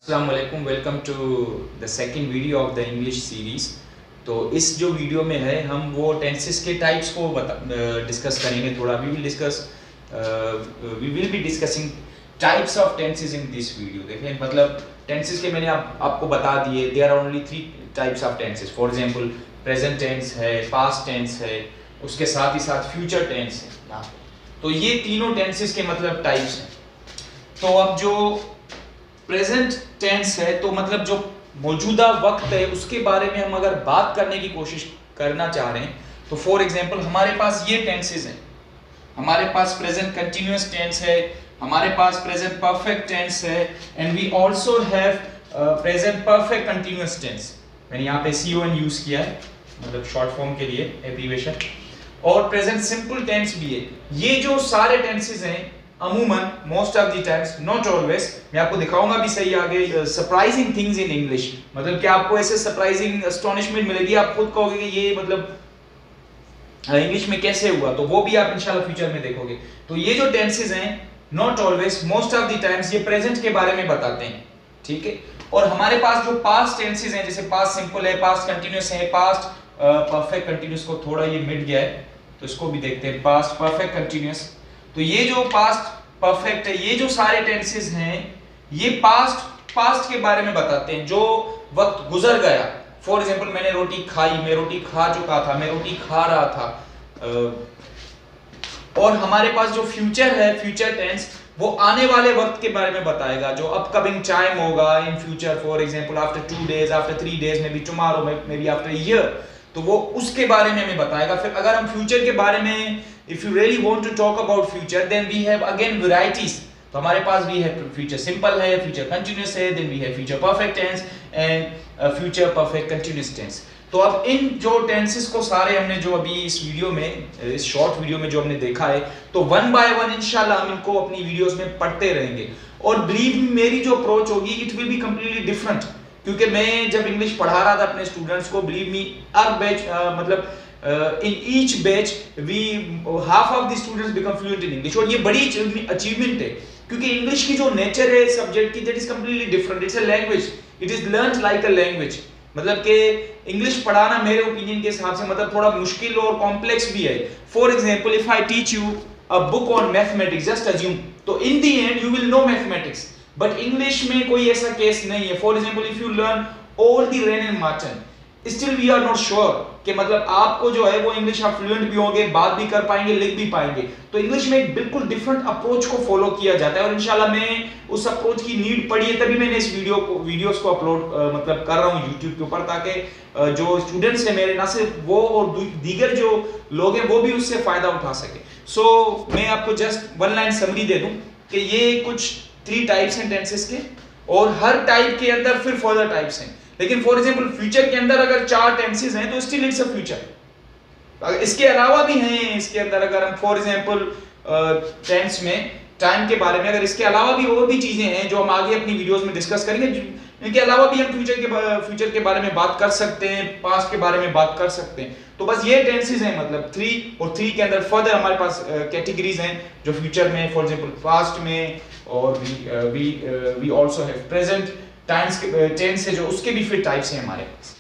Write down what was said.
अस्सलाम वालेकुम, welcome to the second video of the English series. तो इस जो वीडियो में है हम वो टेंसेस के टाइप्स को डिस्कस करेंगे। थोड़ा we will be discussing types of tenses in this video. देखें, मतलब टेंसेस के मैंने आपको बता दिए। There are only 3 types of tenses. For example present tense है, पास्ट टेंस है, उसके साथ ही साथ फ्यूचर टेंस है यहाँ पे। तो ये तीनों टेंसेस के मतलब टाइप्स हैं। तो अब जो प्रेजेंट टेंस है तो मतलब जो मौजूदा वक्त है उसके बारे में हम अगर बात करने की कोशिश करना चाह रहे हैं तो फॉर एग्जांपल हमारे पास ये टेंसेस हैं। हमारे पास प्रेजेंट कंटिन्यूअस टेंस है, हमारे पास प्रेजेंट परफेक्ट टेंस है, and we also have present perfect continuous tense. मैंने यहाँ पे CON यूज किया है, मतलब शॉर्ट फॉर्म के लिए एब्रीविएशन। और प्रेजेंट सिंपल टेंस भी है। ये जो सारे टेंसेस हैं अमूमन most of the times, not always, मैं आपको दिखाऊंगा भी सही आगे, सरप्राइजिंग थिंग्स इन इंग्लिश। मतलब कि आपको ऐसे सरप्राइजिंग एस्टोनिशमेंट मिलेगी, आप खुद कहोगे कि ये मतलब इंग्लिश में कैसे हुआ, तो वो भी आप इंशाल्लाह फ्यूचर में देखोगे। तो ये जो टेंसेस हैं not always, most of the times ये प्रेजेंट के बारे में बताते हैं, ठीक है। और हमारे पास जो पास्ट टेंसेस हैं, जैसे पास्ट सिंपल है, पास्ट कंटिन्यूअस है, पास्ट परफेक्ट कंटिन्यूअस को थोड़ा ये मिट गया है तो इसको भी देखते हैं, पास्ट परफेक्ट कंटिन्यूअस। तो ये जो पास्ट परफेक्ट है, ये जो सारे टेंसेस हैं ये पास्ट के बारे में बताते हैं, जो वक्त गुजर गया। फॉर एग्जांपल मैंने रोटी खाई, मैं रोटी खा चुका था, मैं रोटी खा रहा था। और हमारे पास जो फ्यूचर है, फ्यूचर टेंस, वो आने वाले वक्त के बारे में बताएगा, जो अपकमिंग टाइम होगा in future. For example after 2 days, after 3 days, may be tomorrow, may be after year, तो वो उसके बारे में हमें बताएगा। फिर अगर हम फ्यूचर के बारे में, if you really want to talk about future, then we have again varieties. तो हमारे पास भी है फ्यूचर सिंपल है, फ्यूचर कंटिन्यूअस है, then we have future perfect tense and future perfect continuous tense. तो अब इन जो टेंसेस को सारे हमने जो अभी इस वीडियो में, इस शॉर्ट वीडियो में जो हमने देखा है, तो वन बाय वन इंशाल्लाह हम इनको अपनी वीडियोस में पढ़ते रहेंगे। और बिलीव मी, मेरी जो अप्रोच होगी it will be completely different, क्योंकि मैं जब इंग्लिश पढ़ा रहा था अपने स्टूडेंट्स को, बिलीव मी, हर बैच मतलब in each batch we half of the students become fluent in English. और ये बड़ी अचीवमेंट है, क्योंकि इंग्लिश की जो नेचर है सब्जेक्ट की, that is completely different. It's a language, it is learned like a language. मतलब कि इंग्लिश पढ़ाना मेरे ओपिनियन के हिसाब से मतलब थोड़ा मुश्किल और कॉम्प्लेक्स भी है। For example if I teach you a book on mathematics, just assume, तो in the end you will know mathematics, but English में कोई ऐसा केस नहीं है। For example if you learn all the Wren and Martin, still we are not sure कि मतलब आपको जो है वो इंग्लिश आप फ्लुएंट भी होंगे, बात भी कर पाएंगे, लिख भी पाएंगे। तो इंग्लिश में एक बिल्कुल डिफरेंट अप्रोच को फॉलो किया जाता है, और इंशाल्लाह मैं उस अप्रोच की नीड पड़ी है, तभी मैंने इस वीडियोस को अपलोड मतलब कर रहा हूँ यूट्यूब के ऊपर, ताकि जो स्टूडेंट्स हैं मेरे, ना सिर्फ वो और दीगर जो लोग हैं वो भी उससे फायदा उठा सके। सो मैं आपको जस्ट वन लाइन समरी दे दूं कि ये कुछ 3 टाइप्स हैं टेंसेस के, और हर टाइप के अंदर फिर फर्दर टाइप्स हैं। लेकिन फॉर एग्जांपल फ्यूचर के अंदर अगर 4 टेंसेस हैं तो स्टिल इट्स अ फ्यूचर। इसके अलावा भी हैं इसके अंदर, अगर हम फॉर एग्जांपल टेंस में टाइम के बारे में, अगर इसके अलावा भी और भी चीजें हैं जो हम आगे अपनी वीडियोस में डिस्कस करेंगे, इनके अलावा भी हम फ्यूचर के बारे में बात कर सकते हैं, पास्ट के बारे में बात कर सकते हैं। तो बस ये टेंसेस हैं, मतलब 3, और 3 के अंदर फर्दर हमारे पास कैटेगरीज हैं जो फ्यूचर में, फॉर एग्जांपल पास्ट में, और we also have present tense है जो उसके भी फिर टाइप्स हैं हमारे पास।